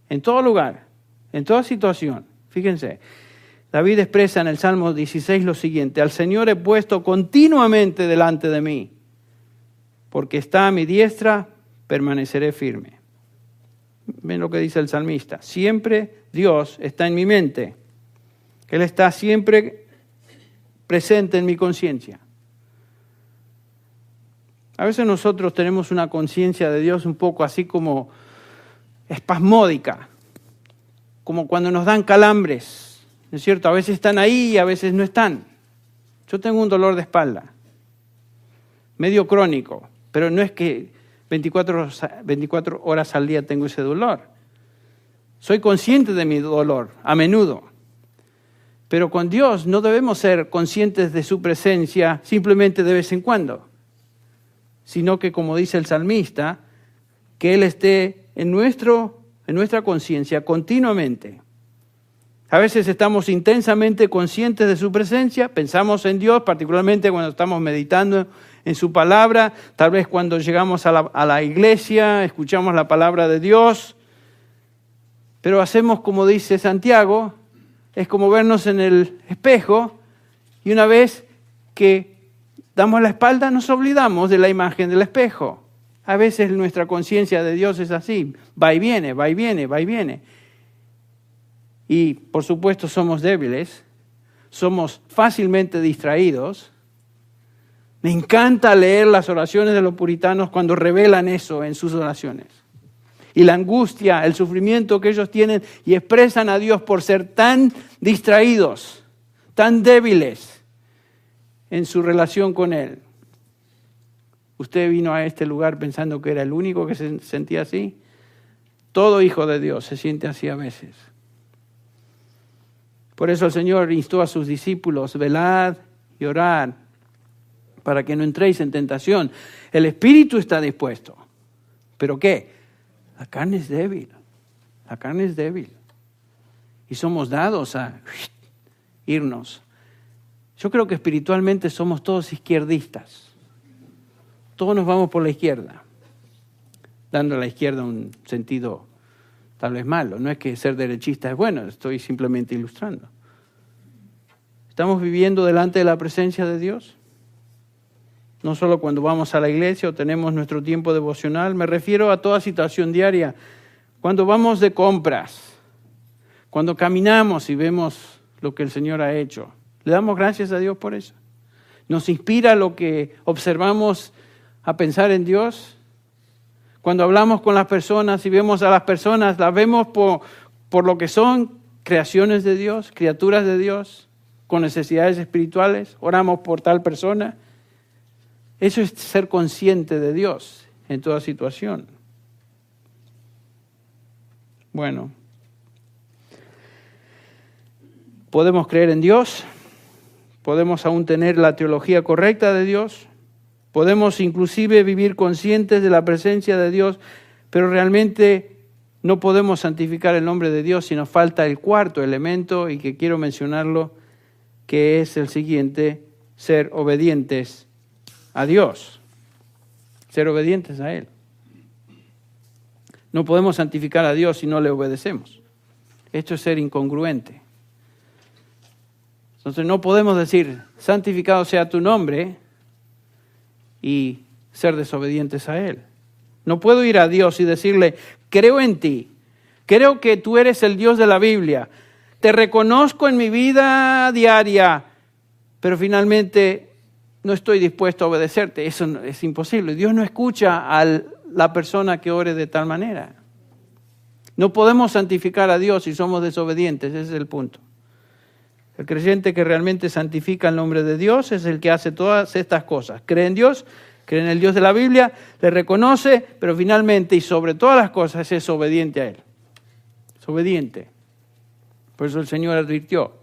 en todo lugar, en toda situación. Fíjense, David expresa en el Salmo 16 lo siguiente: al Señor he puesto continuamente delante de mí, porque está a mi diestra, permaneceré firme. Ven lo que dice el salmista: siempre Dios está en mi mente, Él está siempre presente en mi conciencia. A veces nosotros tenemos una conciencia de Dios un poco así como espasmódica, como cuando nos dan calambres, ¿no es cierto? A veces están ahí y a veces no están. Yo tengo un dolor de espalda, medio crónico, pero no es que 24 horas al día tengo ese dolor. Soy consciente de mi dolor a menudo. Pero con Dios no debemos ser conscientes de su presencia simplemente de vez en cuando, sino que, como dice el salmista, que Él esté en nuestra conciencia continuamente. A veces estamos intensamente conscientes de su presencia, pensamos en Dios, particularmente cuando estamos meditando en su palabra, tal vez cuando llegamos a la iglesia, escuchamos la palabra de Dios, pero hacemos como dice Santiago, es como vernos en el espejo, y una vez que damos la espalda nos olvidamos de la imagen del espejo. A veces nuestra conciencia de Dios es así, va y viene, va y viene, va y viene. Y por supuesto somos débiles, somos fácilmente distraídos. Me encanta leer las oraciones de los puritanos cuando revelan eso en sus oraciones. Y la angustia, el sufrimiento que ellos tienen y expresan a Dios por ser tan distraídos, tan débiles en su relación con Él. Usted vino a este lugar pensando que era el único que se sentía así. Todo hijo de Dios se siente así a veces. Por eso el Señor instó a sus discípulos: velad y orad para que no entréis en tentación. El espíritu está dispuesto, ¿pero qué? La carne es débil. La carne es débil. Y somos dados a irnos. Yo creo que espiritualmente somos todos izquierdistas. Todos nos vamos por la izquierda, dando a la izquierda un sentido tal vez malo. No es que ser derechista es bueno, estoy simplemente ilustrando. ¿Estamos viviendo delante de la presencia de Dios? No solo cuando vamos a la iglesia o tenemos nuestro tiempo devocional, me refiero a toda situación diaria. Cuando vamos de compras, cuando caminamos y vemos lo que el Señor ha hecho, ¿le damos gracias a Dios por eso? ¿Nos inspira lo que observamos a pensar en Dios? Cuando hablamos con las personas y vemos a las personas, las vemos por lo que son, creaciones de Dios, criaturas de Dios, con necesidades espirituales, oramos por tal persona. Eso es ser consciente de Dios en toda situación. Bueno, podemos creer en Dios, podemos aún tener la teología correcta de Dios, podemos inclusive vivir conscientes de la presencia de Dios, pero realmente no podemos santificar el nombre de Dios si nos falta el cuarto elemento, y que quiero mencionarlo, que es el siguiente: ser obedientes a Dios, ser obedientes a Él. No podemos santificar a Dios si no le obedecemos. Esto es ser incongruente. Entonces no podemos decir, santificado sea tu nombre, y ser desobedientes a Él. No puedo ir a Dios y decirle, creo en ti, creo que tú eres el Dios de la Biblia, te reconozco en mi vida diaria, pero finalmente no estoy dispuesto a obedecerte. Eso es imposible. Dios no escucha a la persona que ore de tal manera. No podemos santificar a Dios si somos desobedientes, ese es el punto. El creyente que realmente santifica el nombre de Dios es el que hace todas estas cosas. Cree en Dios, cree en el Dios de la Biblia, le reconoce, pero finalmente y sobre todas las cosas es obediente a Él. Es obediente. Por eso el Señor advirtió,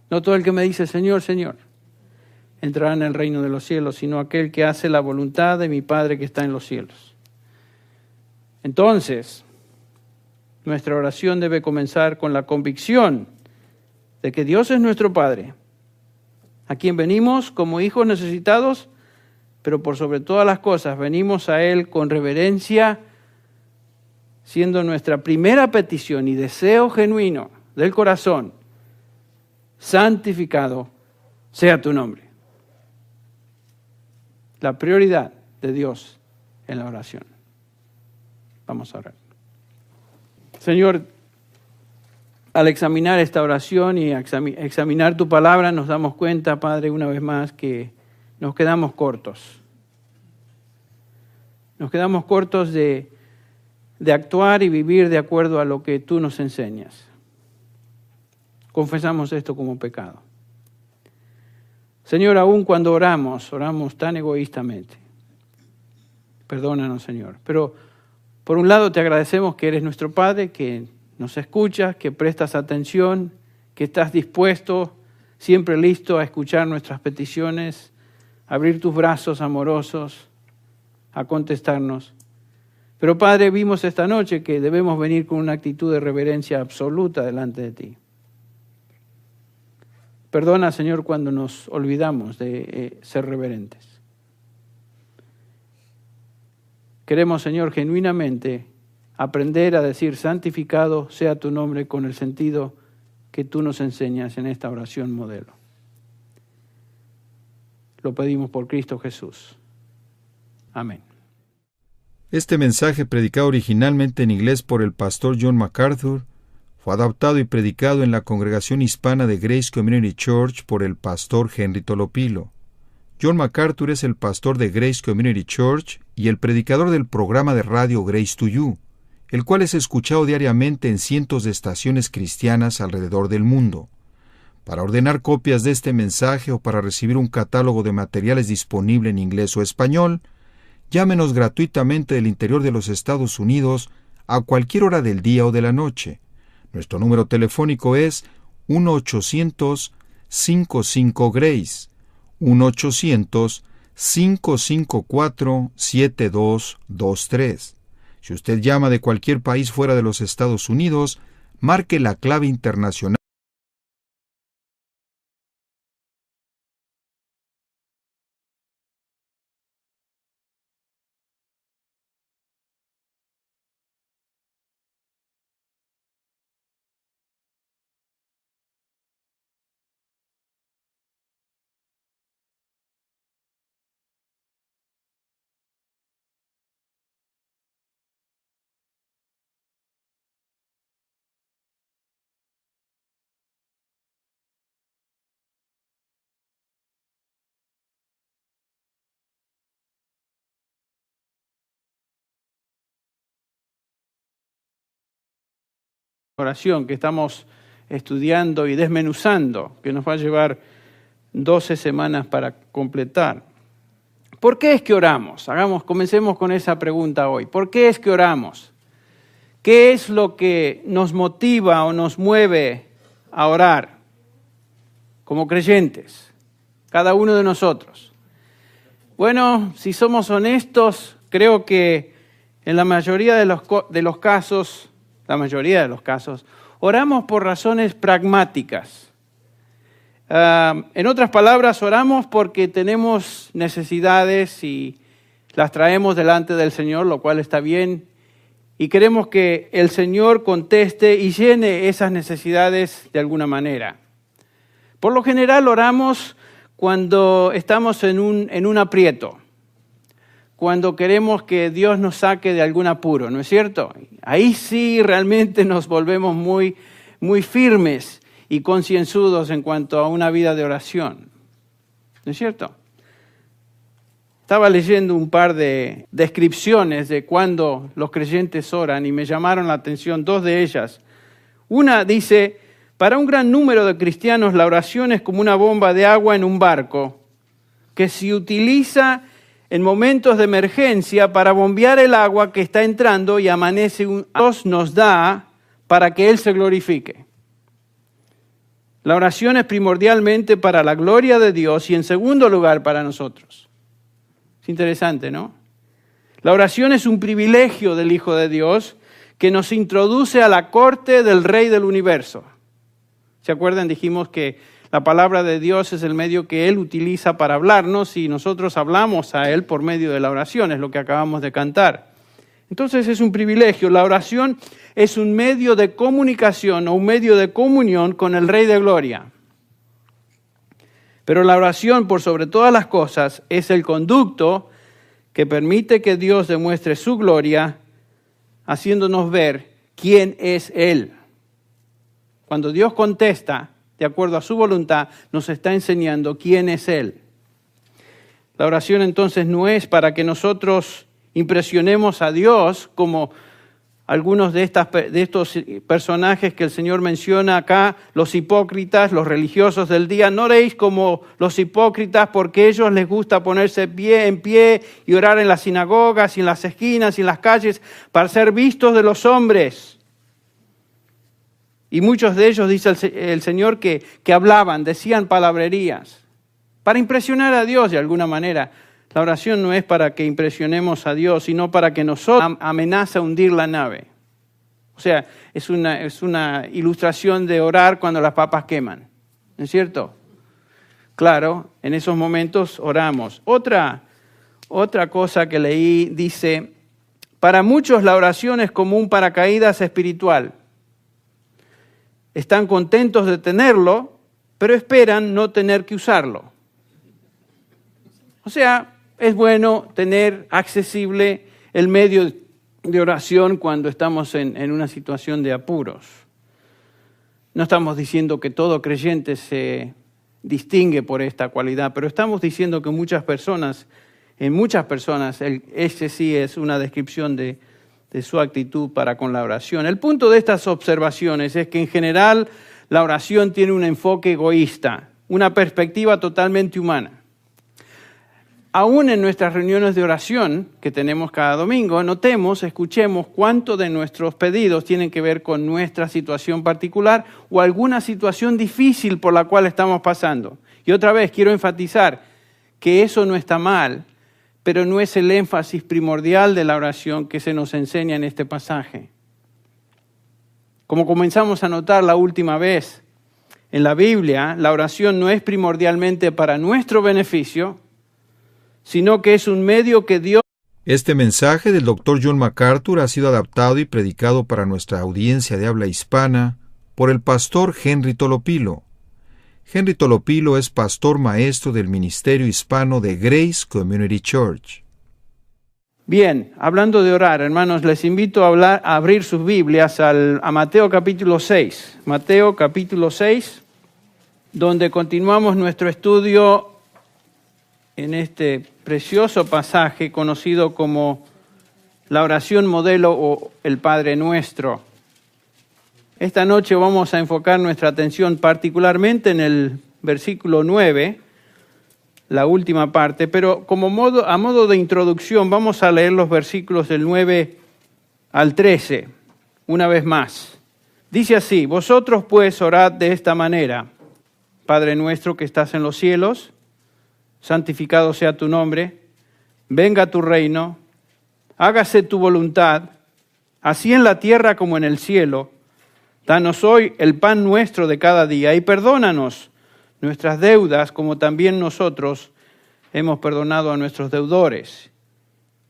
no todo el que me dice Señor, Señor, entrará en el reino de los cielos, sino aquel que hace la voluntad de mi Padre que está en los cielos. Entonces, nuestra oración debe comenzar con la convicción de que Dios es nuestro Padre, a quien venimos como hijos necesitados, pero por sobre todas las cosas venimos a Él con reverencia, siendo nuestra primera petición y deseo genuino del corazón, santificado sea tu nombre. La prioridad de Dios en la oración. Vamos a orar. Señor, al examinar esta oración y examinar tu palabra, nos damos cuenta, Padre, una vez más, que nos quedamos cortos. Nos quedamos cortos de actuar y vivir de acuerdo a lo que tú nos enseñas. Confesamos esto como pecado. Señor, aun cuando oramos tan egoístamente. Perdónanos, Señor. Pero por un lado te agradecemos que eres nuestro Padre, que nos escuchas, que prestas atención, que estás dispuesto, siempre listo a escuchar nuestras peticiones, a abrir tus brazos amorosos, a contestarnos. Pero Padre, vimos esta noche que debemos venir con una actitud de reverencia absoluta delante de ti. Perdona, Señor, cuando nos olvidamos de ser reverentes. Queremos, Señor, genuinamente aprender a decir santificado sea tu nombre con el sentido que tú nos enseñas en esta oración modelo. Lo pedimos por Cristo Jesús. Amén. Este mensaje, predicado originalmente en inglés por el pastor John MacArthur, fue adaptado y predicado en la congregación hispana de Grace Community Church por el pastor Henry Tolopilo. John MacArthur es el pastor de Grace Community Church y el predicador del programa de radio Grace to You, el cual es escuchado diariamente en cientos de estaciones cristianas alrededor del mundo. Para ordenar copias de este mensaje o para recibir un catálogo de materiales disponible en inglés o español, llámenos gratuitamente del interior de los Estados Unidos a cualquier hora del día o de la noche. Nuestro número telefónico es 1-800-55-GRACE, 1-800-554-7223. Si usted llama de cualquier país fuera de los Estados Unidos, marque la clave internacional. Oración que estamos estudiando y desmenuzando, que nos va a llevar 12 semanas para completar. ¿Por qué es que oramos? Comencemos con esa pregunta hoy. ¿Por qué es que oramos? ¿Qué es lo que nos motiva o nos mueve a orar como creyentes? Cada uno de nosotros. Bueno, si somos honestos, creo que en la mayoría de los casos, oramos por razones pragmáticas. En otras palabras, oramos porque tenemos necesidades y las traemos delante del Señor, lo cual está bien, y queremos que el Señor conteste y llene esas necesidades de alguna manera. Por lo general oramos cuando estamos en un aprieto, cuando queremos que Dios nos saque de algún apuro, ¿no es cierto? Ahí sí realmente nos volvemos muy, muy firmes y concienzudos en cuanto a una vida de oración, ¿no es cierto? Estaba leyendo un par de descripciones de cuando los creyentes oran y me llamaron la atención dos de ellas. Una dice: para un gran número de cristianos la oración es como una bomba de agua en un barco que se utiliza en momentos de emergencia para bombear el agua que está entrando y amanece Dios nos da para que Él se glorifique. La oración es primordialmente para la gloria de Dios y en segundo lugar para nosotros. Es interesante, ¿no? La oración es un privilegio del Hijo de Dios que nos introduce a la corte del Rey del universo. ¿Se acuerdan? Dijimos que la palabra de Dios es el medio que Él utiliza para hablarnos y nosotros hablamos a Él por medio de la oración, es lo que acabamos de cantar. Entonces es un privilegio. La oración es un medio de comunicación o un medio de comunión con el Rey de Gloria. Pero la oración, por sobre todas las cosas, es el conducto que permite que Dios demuestre su gloria, haciéndonos ver quién es Él. Cuando Dios contesta de acuerdo a su voluntad, nos está enseñando quién es Él. La oración entonces no es para que nosotros impresionemos a Dios como algunos de estos personajes que el Señor menciona acá, los hipócritas, los religiosos del día. No oréis como los hipócritas porque a ellos les gusta ponerse en pie y orar en las sinagogas y en las esquinas y en las calles para ser vistos de los hombres. Y muchos de ellos, dice el Señor, que hablaban, decían palabrerías, para impresionar a Dios de alguna manera. La oración no es para que impresionemos a Dios, sino para que nosotros amenaza hundir la nave. O sea, es una ilustración de orar cuando las papas queman, ¿no es cierto? Claro, en esos momentos oramos. Otra cosa que leí dice: para muchos la oración es como un paracaídas espiritual. Están contentos de tenerlo, pero esperan no tener que usarlo. O sea, es bueno tener accesible el medio de oración cuando estamos en una situación de apuros. No estamos diciendo que todo creyente se distingue por esta cualidad, pero estamos diciendo que en muchas personas, ese sí es una descripción de su actitud para con la oración. El punto de estas observaciones es que en general la oración tiene un enfoque egoísta, una perspectiva totalmente humana. Aún en nuestras reuniones de oración que tenemos cada domingo, escuchemos cuánto de nuestros pedidos tienen que ver con nuestra situación particular o alguna situación difícil por la cual estamos pasando. Y otra vez quiero enfatizar que eso no está mal, pero no es el énfasis primordial de la oración que se nos enseña en este pasaje. Como comenzamos a notar la última vez, en la Biblia, la oración no es primordialmente para nuestro beneficio, sino que es un medio que Dios... Este mensaje del Dr. John MacArthur ha sido adaptado y predicado para nuestra audiencia de habla hispana por el pastor Henry Tolopilo. Henry Tolopilo es pastor maestro del Ministerio Hispano de Grace Community Church. Bien, hablando de orar, hermanos, les invito a abrir sus Biblias a Mateo capítulo 6. Mateo capítulo 6, donde continuamos nuestro estudio en este precioso pasaje conocido como la oración modelo o el Padre Nuestro. Esta noche vamos a enfocar nuestra atención particularmente en el versículo 9, la última parte, pero a modo de introducción vamos a leer los versículos del 9 al 13, una vez más. Dice así: vosotros pues orad de esta manera: Padre nuestro que estás en los cielos, santificado sea tu nombre, venga tu reino, hágase tu voluntad, así en la tierra como en el cielo. Danos hoy el pan nuestro de cada día y perdónanos nuestras deudas como también nosotros hemos perdonado a nuestros deudores.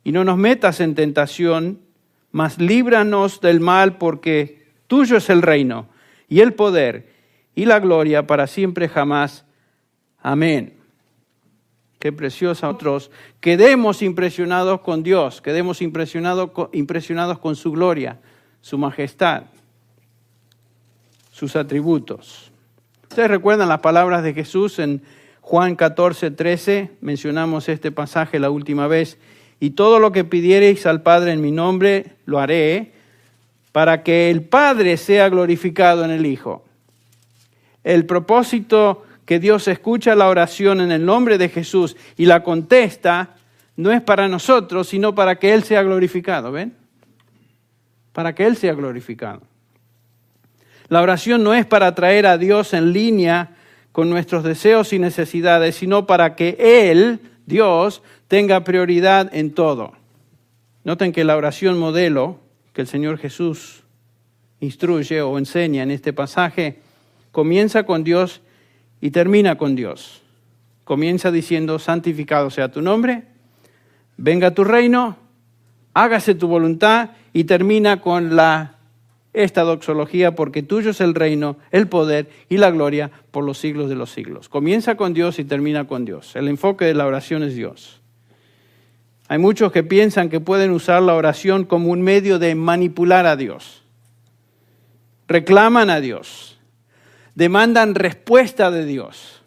Y no nos metas en tentación, mas líbranos del mal, porque tuyo es el reino y el poder y la gloria para siempre jamás. Amén. Qué preciosa. Nosotros quedemos impresionados con Dios, quedemos impresionados con su gloria, su majestad, sus atributos. Ustedes recuerdan las palabras de Jesús en Juan 14:13, mencionamos este pasaje la última vez. Y todo lo que pidiereis al Padre en mi nombre, lo haré, para que el Padre sea glorificado en el Hijo. El propósito que Dios escucha la oración en el nombre de Jesús y la contesta, no es para nosotros, sino para que Él sea glorificado, ¿ven? Para que Él sea glorificado. La oración no es para traer a Dios en línea con nuestros deseos y necesidades, sino para que Él, Dios, tenga prioridad en todo. Noten que la oración modelo que el Señor Jesús instruye o enseña en este pasaje comienza con Dios y termina con Dios. Comienza diciendo, santificado sea tu nombre, venga tu reino, hágase tu voluntad, y termina con esta doxología, porque tuyo es el reino, el poder y la gloria por los siglos de los siglos. Comienza con Dios y termina con Dios. El enfoque de la oración es Dios. Hay muchos que piensan que pueden usar la oración como un medio de manipular a Dios. Reclaman a Dios. Demandan respuesta de Dios.